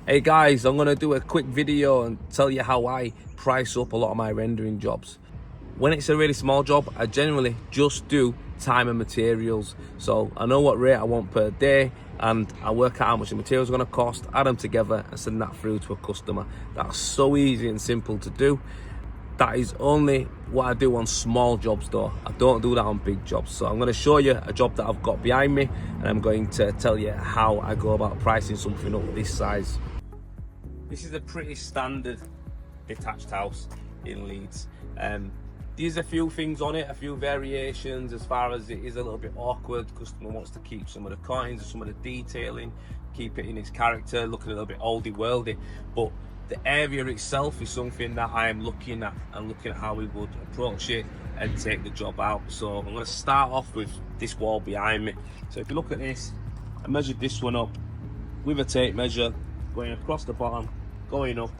Hey guys, I'm going to do a quick video and tell you how I price up a lot of my rendering jobs. When it's a really small job, I generally just do time and materials. So I know what rate I want per day and I work out how much the materials are going to cost, add them together and send that through to a customer. That's so easy and simple to do. That is only what I do on small jobs though. I don't do that on big jobs. So I'm going to show you a job that I've got behind me and I'm going to tell you how I go about pricing something up this size. This is a pretty standard detached house in Leeds. There's a few things on it, a few variations as far as it is a little bit awkward. Customer wants to keep some of the coins, some of the detailing, keep it in its character, looking a little bit oldie worldy. But the area itself is something that I am looking at and looking at how we would approach it and take the job out. So I'm going to start off with this wall behind me. So if you look at this, I measured this one up with a tape measure, going across the bottom, going up,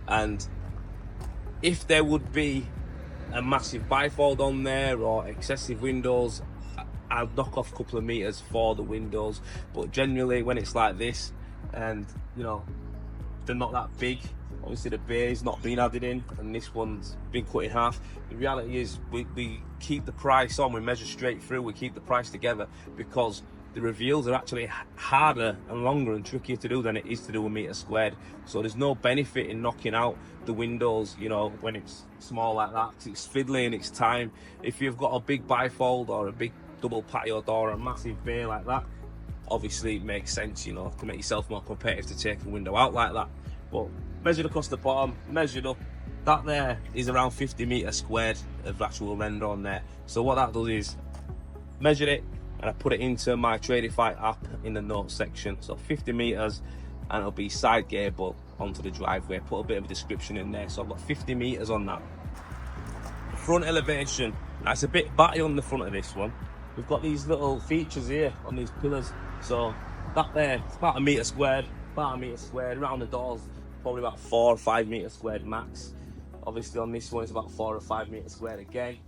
and if there would be a massive bifold on there or excessive windows, I'll knock off a couple of meters for the windows. But generally when it's like this and you know they're not that big, obviously the bay's not been added in and this one's been cut in half, the reality is we keep the price on, we measure straight through, we keep the price together because the reveals are actually harder and longer and trickier to do than it is to do a meter squared. So there's no benefit in knocking out the windows, you know, when it's small like that. It's fiddly and it's time. If you've got a big bifold or a big double patio door or a massive bay like that, obviously it makes sense, you know, to make yourself more competitive to take a window out like that. But measured across the bottom, measured up, that there is around 50 meters squared of actual render on there. So what that does is measure it and I put it into my Rendervate app in the notes section. So 50 meters and it'll be side gable onto the driveway. Put a bit of a description in there. So I've got 50 meters on that. Front elevation, that's a bit batty on the front of this one. We've got these little features here on these pillars. So that there, it's about a meter squared, around the doors, probably about 4 or 5 meters squared max. Obviously on this one it's about 4 or 5 meters squared again.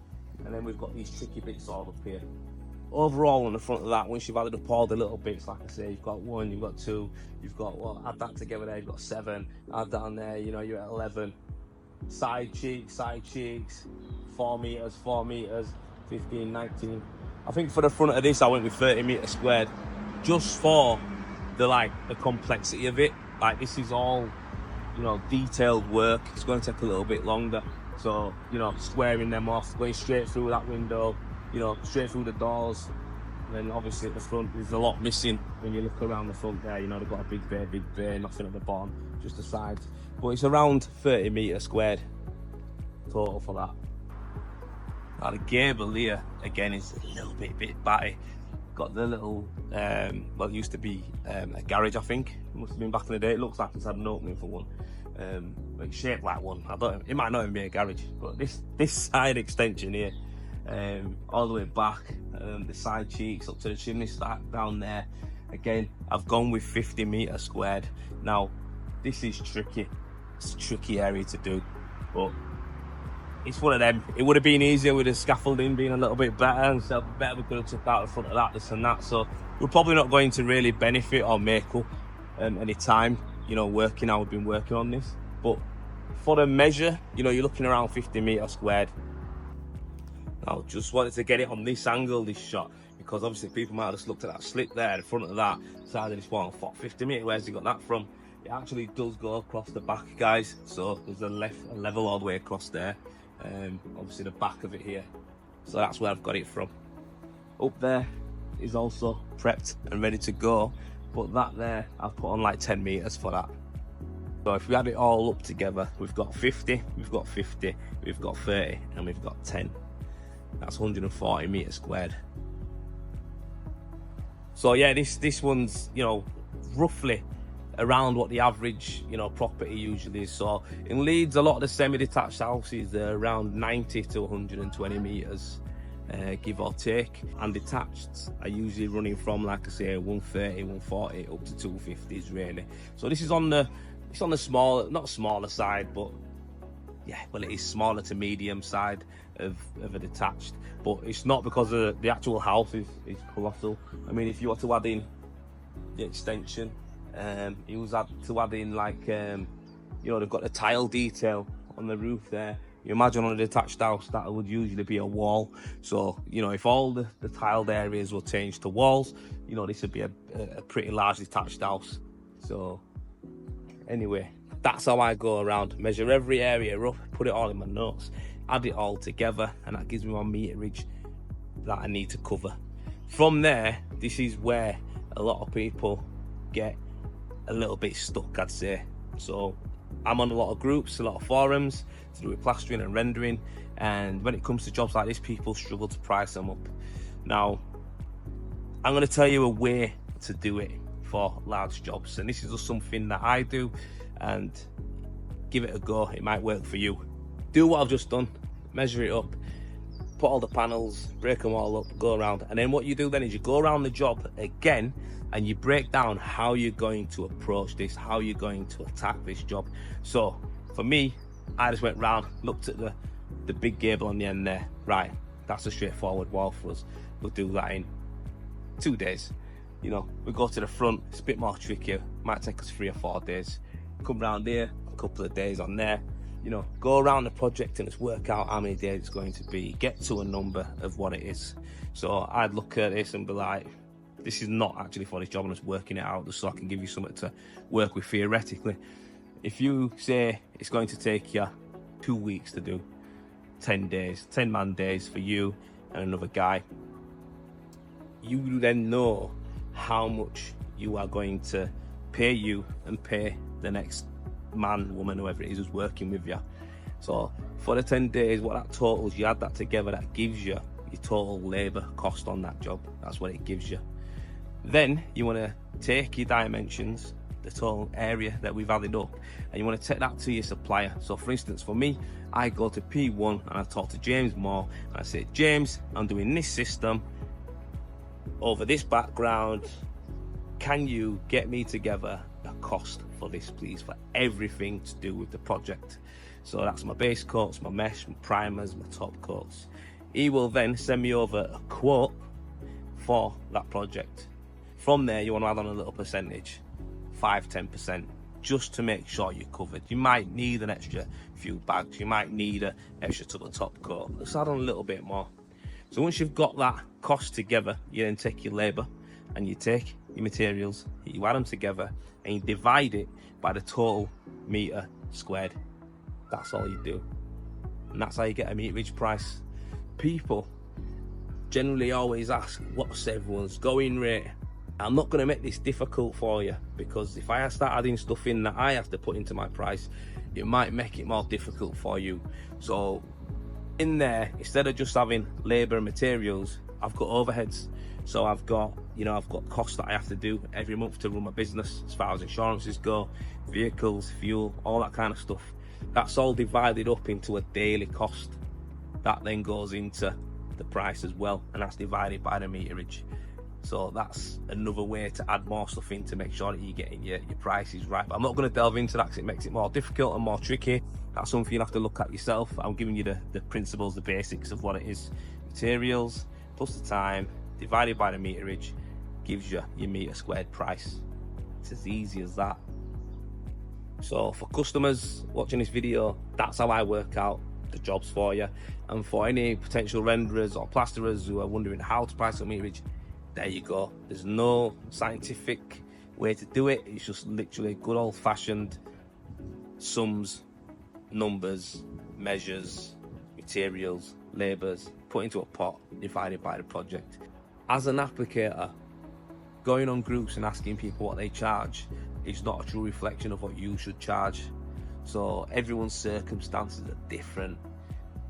And then we've got these tricky bits all up here. Overall on the front of that, once you've added up all the little bits, like I say, you've got 1, you've got 2, you've got, well, add that together there, you've got 7, add that on there, you know, you're at 11. Side cheeks, 4 meters, 15, 19. I think for the front of this, I went with 30 meters squared, just for the complexity of it. Like this is all, you know, detailed work. It's going to take a little bit longer. So, you know, squaring them off, going straight through that window, you know, straight through the doors. And then obviously at the front, there's a lot missing when you look around the front there. You know, they've got a big bay, nothing at the bottom, just the sides. But it's around 30 meters squared total for that. Now the gable here, again, is a little bit batty. Got the little, well, it used to be a garage, I think. It must have been back in the day. It looks like it's had an opening for one. But it's shaped like one. It might not even be a garage, but this side extension here, all the way back, the side cheeks up to the chimney stack down there. Again, I've gone with 50 meters squared. Now, this is tricky. It's a tricky area to do, but it's one of them. It would have been easier with the scaffolding being a little bit better, and so better we could have took out the front of that, this and that. So we're probably not going to really benefit or make up any time, you know, working how we've been working on this. But for the measure, you know, you're looking around 50 meters squared. Now, just wanted to get it on this angle, this shot, because obviously people might have just looked at that slip there, the front of that side of this one, and thought 50 meters, where's he got that from? It actually does go across the back, guys. So there's a level all the way across there. Obviously the back of it here, so that's where I've got it from. Up there is also prepped and ready to go, but that there I've put on like 10 meters for that. So if we add it all up together, we've got 50, we've got 50, we've got 30, and we've got 10. That's 140 meters squared. So yeah, this one's, you know, roughly around what the average, you know, property usually is. So in Leeds, a lot of the semi-detached houses, they're around 90 to 120 meters, give or take, and detached are usually running from, like I say, 130, 140 up to 250s really. So this is on the small, not smaller side, but yeah, well, it is smaller to medium side of a detached, but it's not because the actual house is colossal. I mean, if you were to add in the extension He was had to add in like, you know, they've got the tile detail on the roof there. You imagine on a detached house that would usually be a wall. So, you know, if all the tiled areas were changed to walls, you know, this would be a pretty large detached house. So anyway, that's how I go around, measure every area up, put it all in my notes, add it all together, and that gives me my meterage that I need to cover. From there, this is where a lot of people get a little bit stuck, I'd say. So I'm on a lot of groups, a lot of forums to do with plastering and rendering, and when it comes to jobs like this, people struggle to price them up. Now, I'm going to tell you a way to do it for large jobs, and this is just something that I do, and give it a go. It might work for you. Do what I've just done, measure it up, put all the panels, break them all up, go around, and then what you do then is you go around the job again and you break down how you're going to approach this, how you're going to attack this job. So for me, I just went round, looked at the big gable on the end there. Right, that's a straightforward wall for us. We'll do that in 2 days. You know, we go to the front, it's a bit more trickier, might take us 3 or 4 days. Come round here, a couple of days on there. You know, go around the project and just work out how many days it's going to be, get to a number of what it is. So I'd look at this and be like, this is not actually for this job, I'm just working it out just so I can give you something to work with theoretically. If you say it's going to take you 2 weeks to do, 10 days, 10 man days for you and another guy, you then know how much you are going to pay you and pay the next man, woman, whoever it is who's working with you. So for the 10 days, what that totals, you add that together, that gives you your total labour cost on that job. That's what it gives you. Then you want to take your dimensions, the total area that we've added up, and you want to take that to your supplier. So for instance, for me, I go to P1 and I talk to James Moore and I say, James, I'm doing this system over this background. Can you get me together a cost for this, please, for everything to do with the project? So that's my base coats, my mesh, my primers, my top coats. He will then send me over a quote for that project. From there, you want to add on a little percentage, 5-10%, just to make sure you're covered. You might need an extra few bags, you might need an extra tub of top coat. Let's add on a little bit more. So once you've got that cost together, you then take your labour and you take your materials, you add them together and you divide it by the total metre squared. That's all you do. And that's how you get a meterage price. People generally always ask, what's everyone's going rate? I'm not going to make this difficult for you, because if I start adding stuff in that I have to put into my price, it might make it more difficult for you. So in there, instead of just having labour and materials, I've got overheads. So I've got, you know, I've got costs that I have to do every month to run my business, as far as insurances go, vehicles, fuel, all that kind of stuff. That's all divided up into a daily cost. That then goes into the price as well, and that's divided by the meterage. So that's another way to add more stuff in to make sure that you're getting your prices right. But I'm not going to delve into that because it makes it more difficult and more tricky. That's something you'll have to look at yourself. I'm giving you the principles, the basics of what it is. Materials plus the time divided by the meterage gives you your metre squared price. It's as easy as that. So for customers watching this video, that's how I work out the jobs for you. And for any potential renderers or plasterers who are wondering how to price up meterage, there you go. There's no scientific way to do it. It's just literally good old-fashioned sums, numbers, measures, materials, labours, put into a pot, divided by the project. As an applicator, going on groups and asking people what they charge is not a true reflection of what you should charge. So everyone's circumstances are different.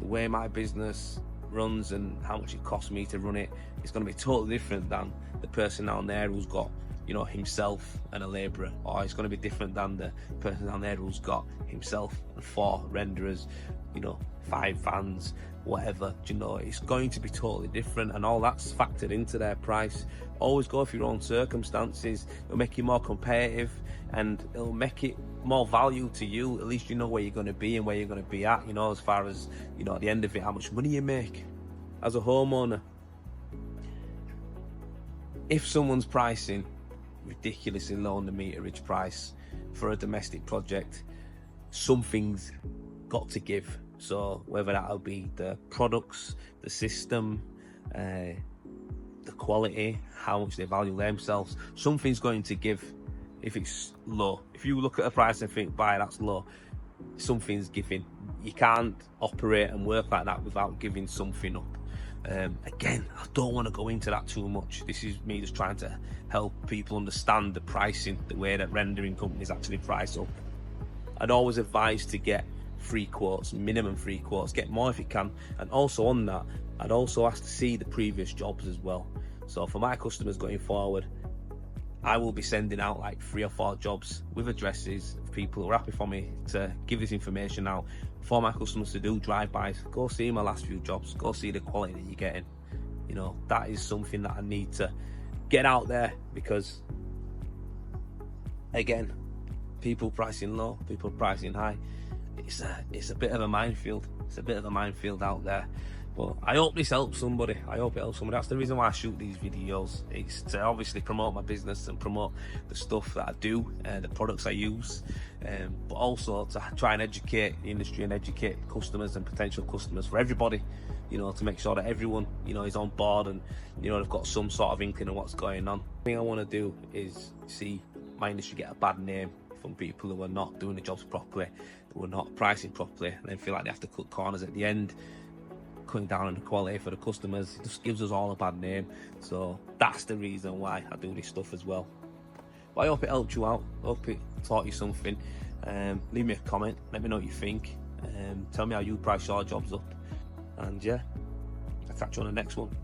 The way my business runs and how much it costs me to run it is going to be totally different than the person down there who's got, you know, himself and a labourer, or it's going to be different than the person down there who's got himself and 4 renderers, you know, 5 vans, whatever. You know, it's going to be totally different, and all that's factored into their price. Always go for your own circumstances. It'll make you more competitive and it'll make it more value to you. At least you know where you're going to be and where you're going to be at, you know, as far as, you know, at the end of it, how much money you make as a homeowner. If someone's pricing ridiculously low on the meterage price for a domestic project. Something's got to give. So whether that'll be the products, the system, the quality, how much they value themselves, something's going to give. If it's low, if you look at a price and think, "Buy, that's low," something's giving. You can't operate and work like that without giving something up. Again, I don't want to go into that too much. This is me just trying to help people understand the pricing, the way that rendering companies actually price up. I'd always advise to get 3 quotes, minimum 3 quotes, get more if you can. And also on that, I'd also ask to see the previous jobs as well. So for my customers going forward, I will be sending out like 3 or 4 jobs with addresses of people who are happy for me to give this information out for my customers to do drive-bys. Go see my last few jobs, go see the quality that you're getting. You know, that is something that I need to get out there, because again, people pricing low, people pricing high, it's a bit of a minefield. It's a bit of a minefield out there. But I hope this helps somebody. I hope it helps somebody. That's the reason why I shoot these videos. It's to obviously promote my business and promote the stuff that I do, the products I use, but also to try and educate the industry and educate customers and potential customers, for everybody, you know, to make sure that everyone, you know, is on board and, you know, they've got some sort of inkling of what's going on. The thing I want to do is see my industry get a bad name from people who are not doing the jobs properly, who are not pricing properly, and then feel like they have to cut corners at the end, cutting down on the quality for the customers. It just gives us all a bad name. So that's the reason why I do this stuff as well. But I hope it helped you out. I hope it taught you something. Leave me a comment, let me know what you think. Tell me how you price your jobs up. And yeah, I'll catch you on the next one.